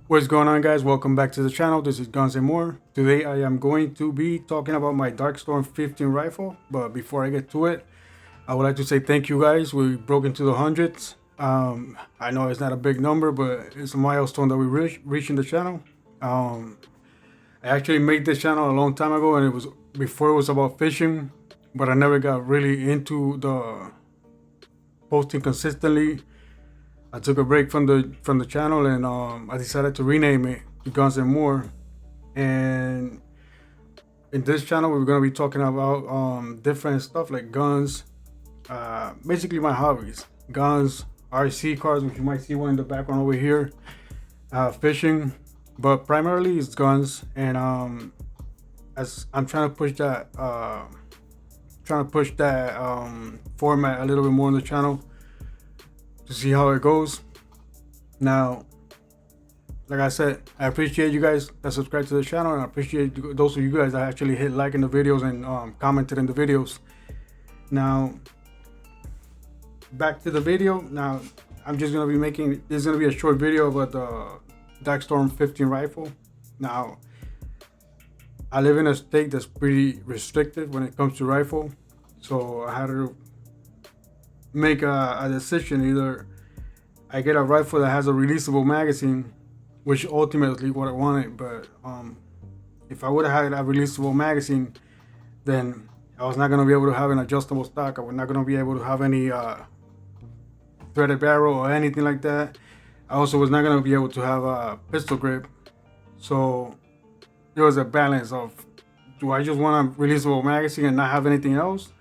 What's going on, guys? Welcome back to the channel. This is Guns and More. Today I am going to be talking about my Darkstorm 15 rifle, but before I get to it, I would like to say thank you guys. We broke into the hundreds. I know it's not a big number, but it's a milestone that we reached in the channel. I actually made this channel a long time ago, and it was before it was about fishing, but I never got really into the posting consistently. I took a break from the channel, and I decided to rename it to Guns and More. And in this channel, we're gonna be talking about different stuff like guns, basically my hobbies: guns, RC cars, which you might see one in the background over here, fishing, but primarily it's guns. And as I'm trying to push that format a little bit more on the channel to see how it goes. Now, like I said, I appreciate you guys that subscribe to the channel, and I appreciate those of you guys that actually hit like in the videos and commented in the videos. Now, back to the video. Now, I'm just gonna be making this is gonna be a short video about the Darkstorm 15 rifle. Now, I live in a state that's pretty restricted when it comes to rifle, so I had to make a decision. Either I get a rifle that has a releasable magazine, which ultimately what I wanted, but if I would have had a releasable magazine, then I was not going to be able to have an adjustable stock. I was not going to be able to have any threaded barrel or anything like that. I also was not going to be able to have a pistol grip. So there was a balance of, do I just want a releasable magazine and not have anything else,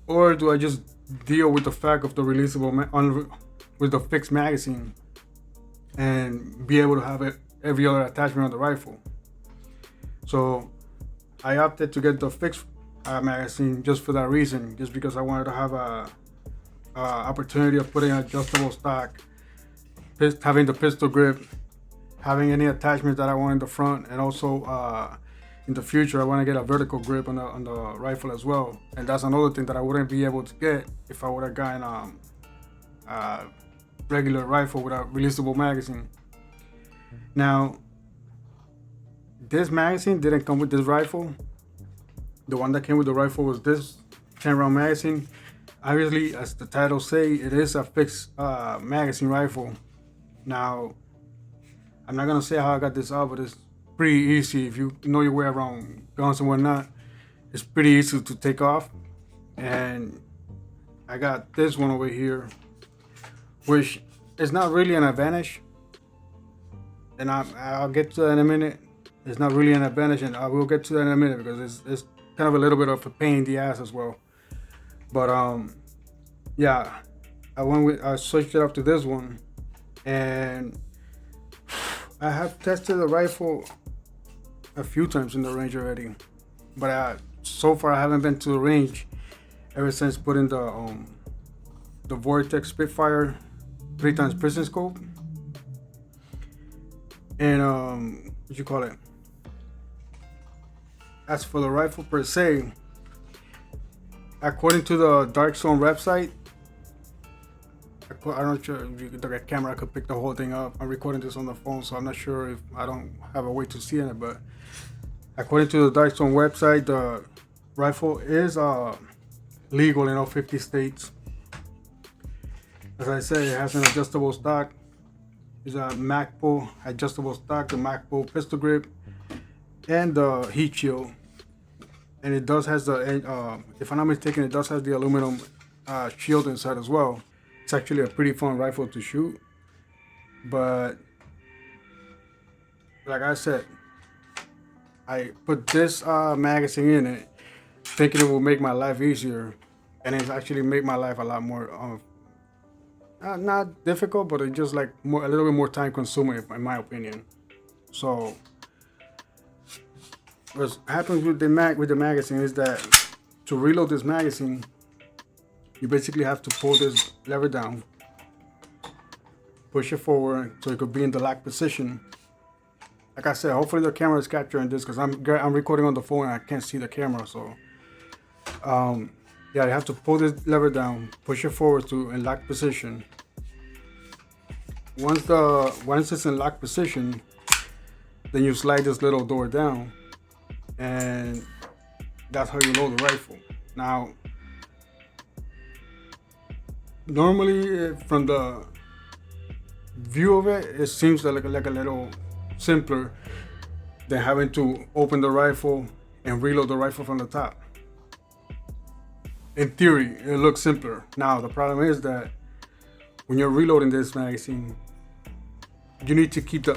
or do I just deal with the fact of the releasable with the fixed magazine and be able to have every other attachment on the rifle? So I opted to get the fixed magazine just for that reason, just because I wanted to have a opportunity of putting an adjustable stock, having the pistol grip, having any attachments that I want in the front, and also in the future, I want to get a vertical grip on the rifle as well. And that's another thing that I wouldn't be able to get if I would have gotten a regular rifle with a releasable magazine. Now, this magazine didn't come with this rifle. The one that came with the rifle was this 10-round magazine. Obviously, as the title say, it is a fixed magazine rifle. Now, I'm not gonna say how I got this out, but it's pretty easy. If you know your way around guns and whatnot, it's pretty easy to take off. And I got this one over here, which is not really an advantage, and I'll get to that in a minute. It's not really an advantage, and I will get to that in a minute, because it's kind of a little bit of a pain in the ass as well. But yeah, I switched it up to this one, and I have tested the rifle a few times in the range already, but so far I haven't been to the range ever since putting the Vortex Spitfire 3x prison scope. And what you call it? As for the rifle per se, according to the Darkstorm website, I'm not sure if the camera could pick the whole thing up. I'm recording this on the phone, so I'm not sure if I don't have a way to see it. But according to the Darkstorm website, the rifle is legal in all 50 states. As I said, it has an adjustable stock. It's a MACPO adjustable stock, the MACPO pistol grip, and the heat shield. And it does has the, if I'm not mistaken, it does have the aluminum shield inside as well. It's actually a pretty fun rifle to shoot, but like I said, I put this magazine in it thinking it will make my life easier, and it's actually made my life a lot more not difficult, but it's just like a little bit more time consuming, in my opinion. So what happens with the magazine is that to reload this magazine, you basically have to pull this lever down, push it forward so it could be in the lock position. Like I said, hopefully the camera is capturing this, because I'm recording on the phone and I can't see the camera. So yeah, you have to pull this lever down, push it forward to in lock position, once it's in lock position, then you slide this little door down, and that's how you load the rifle. Now, normally from the view of it, it seems like a little simpler than having to open the rifle and reload the rifle from the top. In theory, it looks simpler. Now, the problem is that when you're reloading this magazine, you need to keep the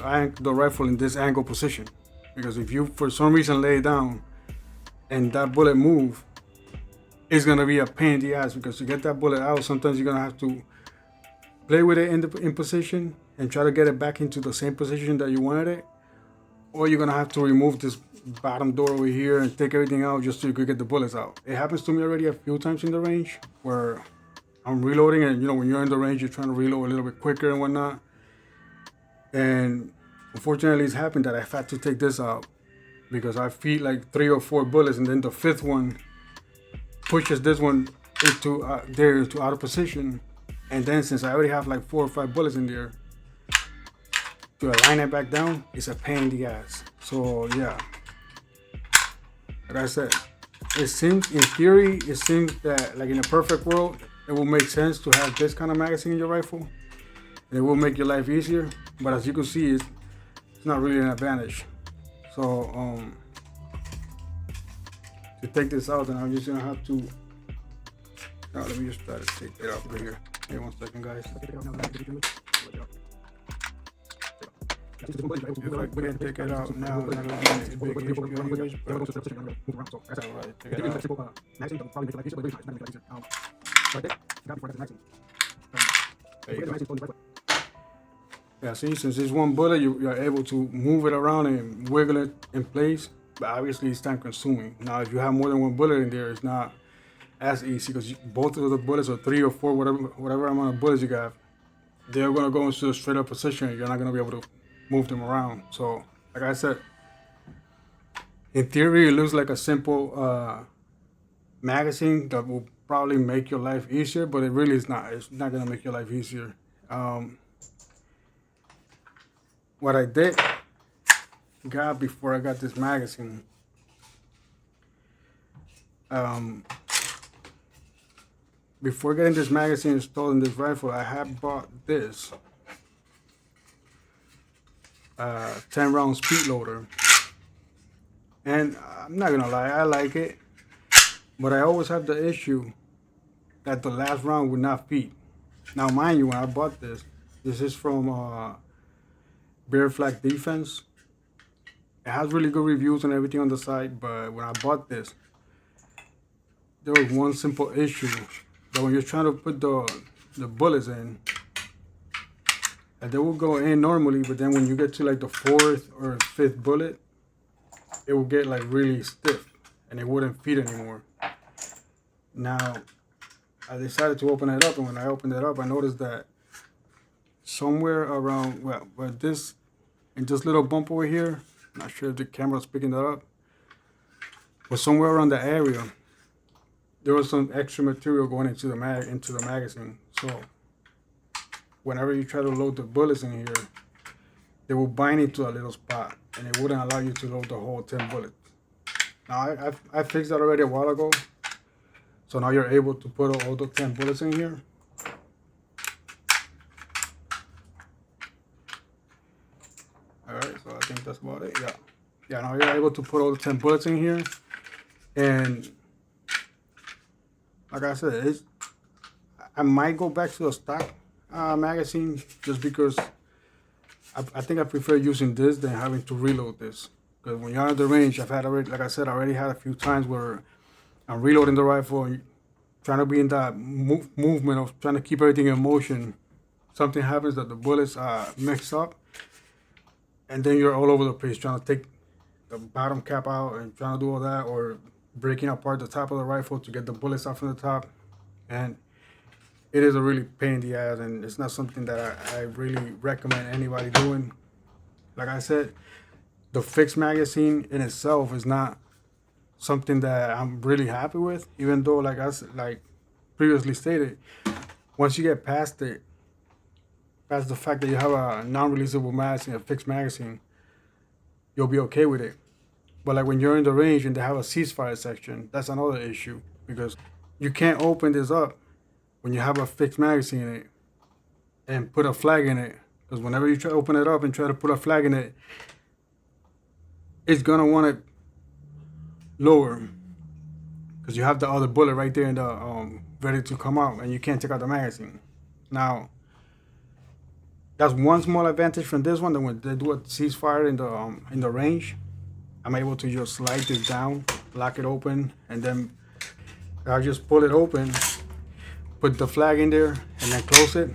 rifle in this angle position, because if you for some reason lay it down and that bullet move, it's gonna be a pain in the ass, because to get that bullet out, sometimes you're gonna have to play with it in position and try to get it back into the same position that you wanted it, or you're gonna have to remove this bottom door over here and take everything out just so you could get the bullets out. It happens to me already a few times in the range where I'm reloading, and when you're in the range, you're trying to reload a little bit quicker and whatnot. And unfortunately, it's happened that I've had to take this out because I feed like 3 or 4 bullets, and then the 5th one pushes this one into out of position. And then since I already have like 4 or 5 bullets in there, to align it back down, it's a pain in the ass. So yeah, like I said, it seems in theory, that like in a perfect world, it will make sense to have this kind of magazine in your rifle, and it will make your life easier. But as you can see, it's not really an advantage. So to take this out, then I'm just gonna have to. Now let me just try to take it out right here. Hey, 1 second, guys. If I can't take it out now, then it'll be a big issue anyways, but that's alright, take it out. There you go. Yeah, see, since it's one bullet, you're able to move it around and wiggle it in place, but obviously it's time consuming. Now, if you have more than one bullet in there, it's not as easy, because both of the bullets, or 3 or 4, whatever amount of bullets you got, they're gonna go into a straight up position, and you're not gonna be able to move them around. So, like I said, in theory, it looks like a simple magazine that will probably make your life easier, but it really is not. It's not gonna make your life easier. What I got before I got this magazine, before getting this magazine installed in this rifle, I had bought this 10 round speed loader, and I'm not gonna lie, I like it, but I always have the issue that the last round would not feed. Now, mind you, when I bought this is from Bear Flag Defense. It has really good reviews and everything on the site, but when I bought this, there was one simple issue, that when you're trying to put the bullets in, and they will go in normally, but then when you get to like the 4th or 5th bullet, it will get like really stiff and it wouldn't feed anymore. Now, I decided to open it up, and when I opened it up, I noticed that somewhere around, in this little bump over here, not sure if the camera's picking that up, but somewhere around the area, there was some extra material going into the magazine. So whenever you try to load the bullets in here, they will bind into a little spot, and it wouldn't allow you to load the whole 10 bullets. Now I fixed that already a while ago, so now you're able to put all the 10 bullets in here. Alright, so I think that's about it. Yeah, now you're able to put all the 10 bullets in here, and like I said, I might go back to the stock magazine, just because I think I prefer using this than having to reload this. Because when you're at the range, I've had already, like I said, I already had a few times where I'm reloading the rifle and trying to be in that movement of trying to keep everything in motion. Something happens that the bullets mix up, and then you're all over the place trying to take the bottom cap out and trying to do all that, or breaking apart the top of the rifle to get the bullets out from the top. And it is a really pain in the ass, and it's not something that I really recommend anybody doing. Like I said, the fixed magazine in itself is not something that I'm really happy with, even though, like previously stated, once you get past it, past the fact that you have a non-releasable magazine, a fixed magazine, you'll be okay with it. But like when you're in the range and they have a ceasefire section, that's another issue because you can't open this up when you have a fixed magazine in it and put a flag in it. Because whenever you try to open it up and try to put a flag in it, it's gonna want it lower because you have the other bullet right there in the ready to come out, and you can't take out the magazine. Now, that's one small advantage from this one. That when they do a ceasefire in the range, I'm able to just slide this down, lock it open, and then I'll just pull it open, put the flag in there, and then close it.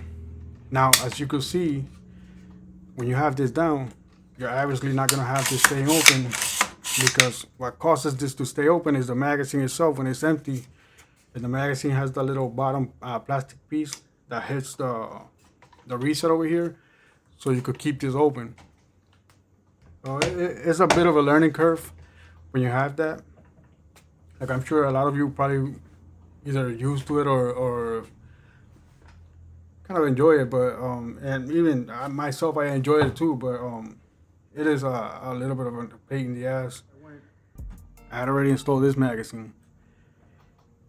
Now, as you can see, when you have this down, you're obviously not gonna have this staying open because what causes this to stay open is the magazine itself when it's empty. And the magazine has the little bottom plastic piece that hits the reset over here, so you could keep this open. So it's a bit of a learning curve when you have that. Like I'm sure a lot of you probably either used to it or kind of enjoy it, but and even myself, I enjoy it too. But it is a little bit of a pain in the ass. I had already installed this magazine,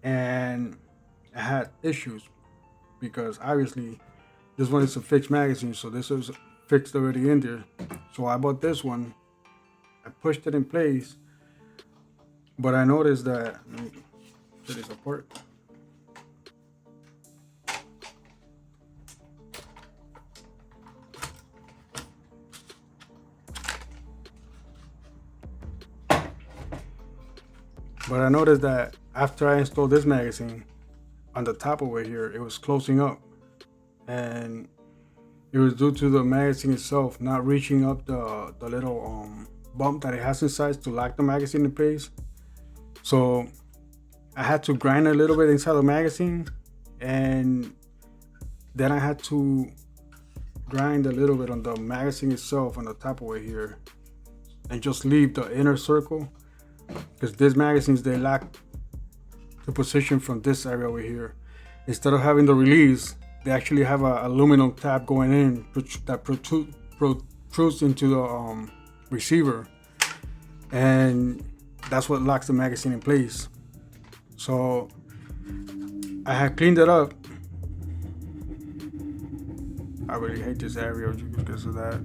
and I had issues because obviously this one is a fixed magazine, so this is fixed already in there. So I bought this one, I pushed it in place, but I noticed that, let me put this apart. But I noticed that after I installed this magazine, on the top over here, it was closing up. And it was due to the magazine itself not reaching up the little bump that it has inside to lock the magazine in place. So I had to grind a little bit inside the magazine, and then I had to grind a little bit on the magazine itself on the top over here and just leave the inner circle, because these magazines, they lack the position from this area over here. Instead of having the release, they actually have a aluminum tab going in that protrudes into the receiver, and that's what locks the magazine in place. So I had cleaned it up. I really hate this area because of that.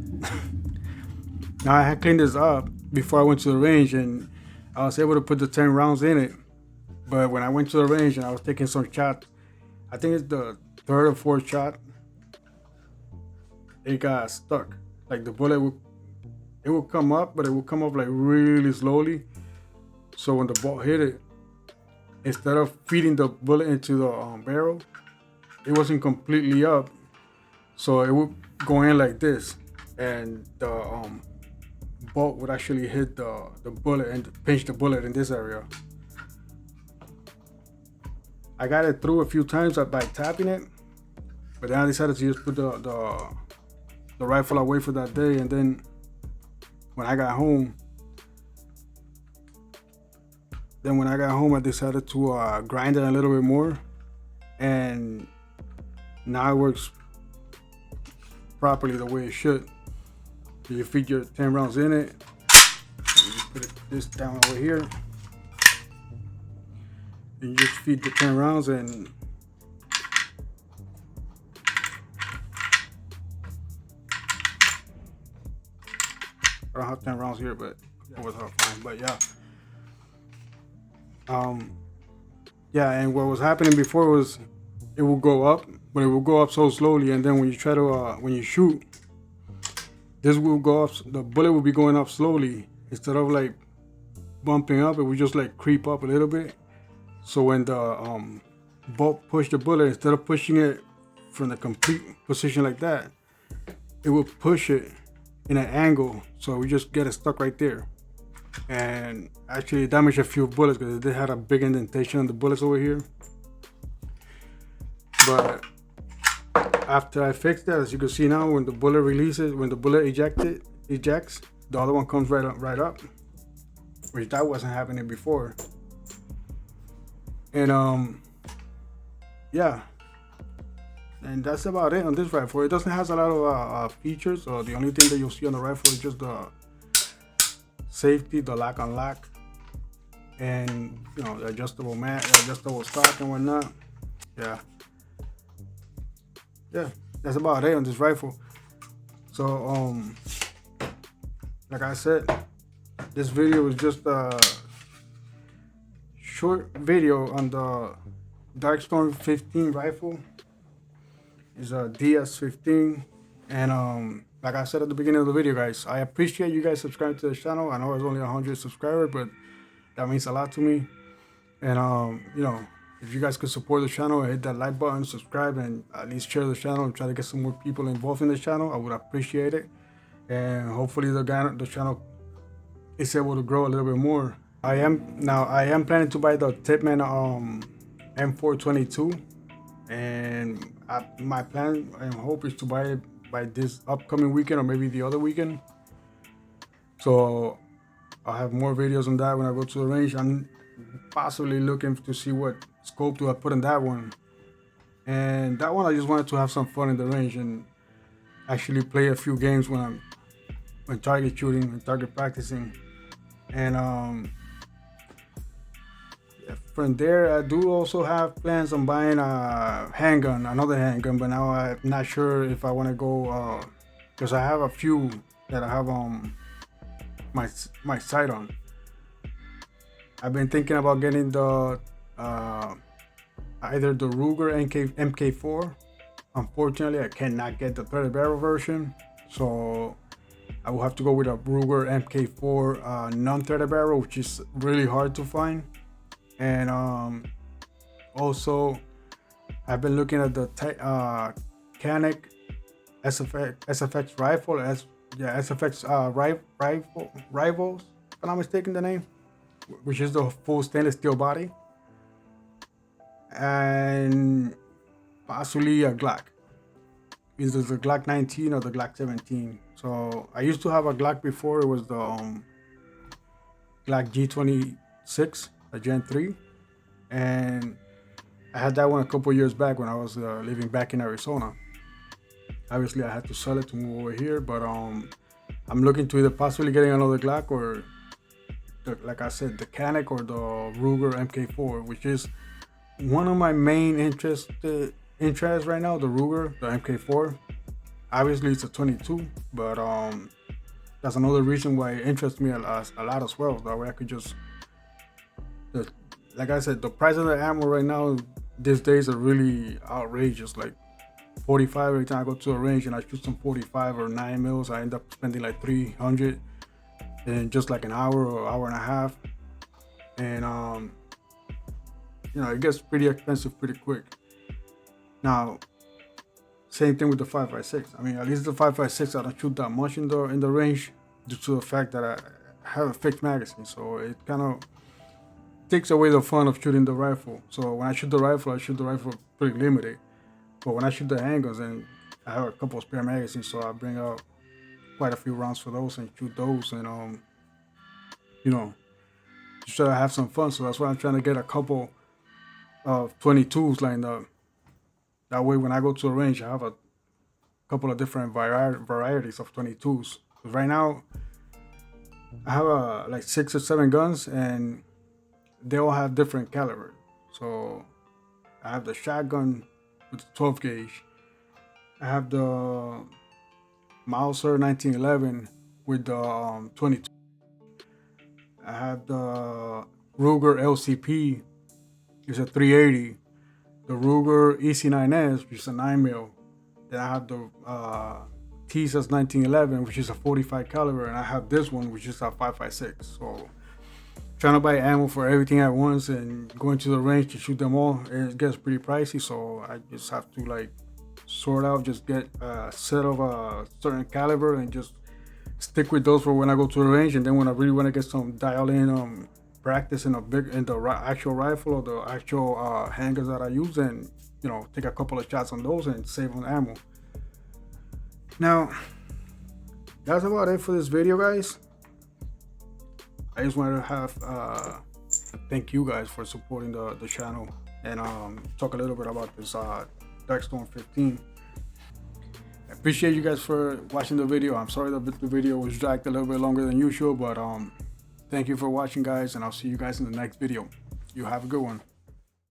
Now I had cleaned this up before I went to the range, and I was able to put the 10 rounds in it. But when I went to the range and I was taking some shots, I think it's the third or fourth shot, it got stuck. Like the bullet would come up, but it would come up like really slowly. So when the ball hit it, instead of feeding the bullet into the barrel, it wasn't completely up. So it would go in like this, and the bolt would actually hit the bullet and pinch the bullet in this area. I got it through a few times by tapping it, but then I decided to just put the rifle away for that day. And then when I got home, I decided to grind it a little bit more, and now it works properly the way it should. So you feed your 10 rounds in it, you just put this down over here, and you just feed the 10 rounds, and I don't have 10 rounds here, but it was fine. But yeah, and what was happening before was it will go up, but it will go up so slowly, and then when you try to when you shoot, this will go up. The bullet will be going up slowly instead of like bumping up. It will just like creep up a little bit. So when the bolt push the bullet, instead of pushing it from the complete position like that, it will push it in an angle, so we just get it stuck right there. And actually damaged a few bullets because they had a big indentation on the bullets over here. But after I fixed that, as you can see now, when the bullet releases, when the bullet ejects, the other one comes right up, which that wasn't happening before. And yeah, And that's about it on this rifle. It doesn't have a lot of features. The only thing that you'll see on the rifle is just the safety, the lock on lock, and the adjustable adjustable stock and whatnot. Yeah, yeah, that's about it on this rifle. So like I said, this video was just a short video on the Darkstorm 15 rifle. It's a DS-15, and like I said at the beginning of the video, guys, I appreciate you guys subscribing to the channel. I know it's only 100 subscribers, but that means a lot to me. And if you guys could support the channel and hit that like button, subscribe, and at least share the channel and try to get some more people involved in the channel, I would appreciate it. And hopefully the channel is able to grow a little bit more. I am planning to buy the Tipman M422, and my plan and hope is to buy it by this upcoming weekend or maybe the other weekend. So I'll have more videos on that when I go to the range. I'm possibly looking to see what scope do I put in that one. And that one I just wanted to have some fun in the range and actually play a few games when target shooting and target practicing. And from there, I do also have plans on buying a handgun, another handgun, but now I'm not sure if I want to go, because I have a few that I have my sight on. I've been thinking about getting the either the Ruger MK4. Unfortunately, I cannot get the threaded barrel version, so I will have to go with a Ruger MK4 non-threaded barrel, which is really hard to find. And also I've been looking at the Canik SFX rifle, SFX rivals, if I'm not mistaken the name, which is the full stainless steel body, and possibly a Glock, either the Glock 19 or the Glock 17. So I used to have a Glock before. It was the Glock G26, a Gen 3, and I had that one a couple years back when I was living back in Arizona. Obviously, I had to sell it to move over here, but I'm looking to either possibly getting another Glock or, like I said, the Canik or the Ruger MK4, which is one of my main interests right now. The Ruger, the MK4. Obviously, it's a 22, but that's another reason why it interests me a lot as well. That way, I could just, like I said, the price of the ammo right now these days are really outrageous. Like 45 every time I go to a range and I shoot some 45 or 9 mils, I end up spending like 300 in just like an hour or hour and a half. And it gets pretty expensive pretty quick. Now, same thing with the 5.56. I mean, at least the 5.56, I don't shoot that much in the range due to the fact that I have a fixed magazine, so it kind of takes away the fun of shooting the rifle. So when I shoot the rifle pretty limited. But when I shoot the handguns, and I have a couple of spare magazines, so I bring out quite a few rounds for those and shoot those, and just try to have some fun. So that's why I'm trying to get a couple of 22s lined up. That way, when I go to a range, I have a couple of different varieties of 22s. Right now, I have like 6 or 7 guns, and they all have different caliber. So I have the shotgun with the 12 gauge. I have the Mauser 1911 with the 22. I have the Ruger LCP, it's a 380. The Ruger EC9S, which is a 9mm. Then I have the TSS 1911, which is a 45 caliber, and I have this one, which is a 5.56. So trying to buy ammo for everything at once and going to the range to shoot them all, it gets pretty pricey. So I just have to like sort out, just get a set of a certain caliber and just stick with those for when I go to the range. And then when I really want to get some dial in practice in the actual rifle or the actual handguns that I use, and take a couple of shots on those and save on ammo. Now that's about it for this video, guys. I just wanted to have thank you guys for supporting the channel and talk a little bit about this DS-15. I appreciate you guys for watching the video. I'm sorry that the video was dragged a little bit longer than usual, but thank you for watching, guys, and I'll see you guys in the next video. You have a good one.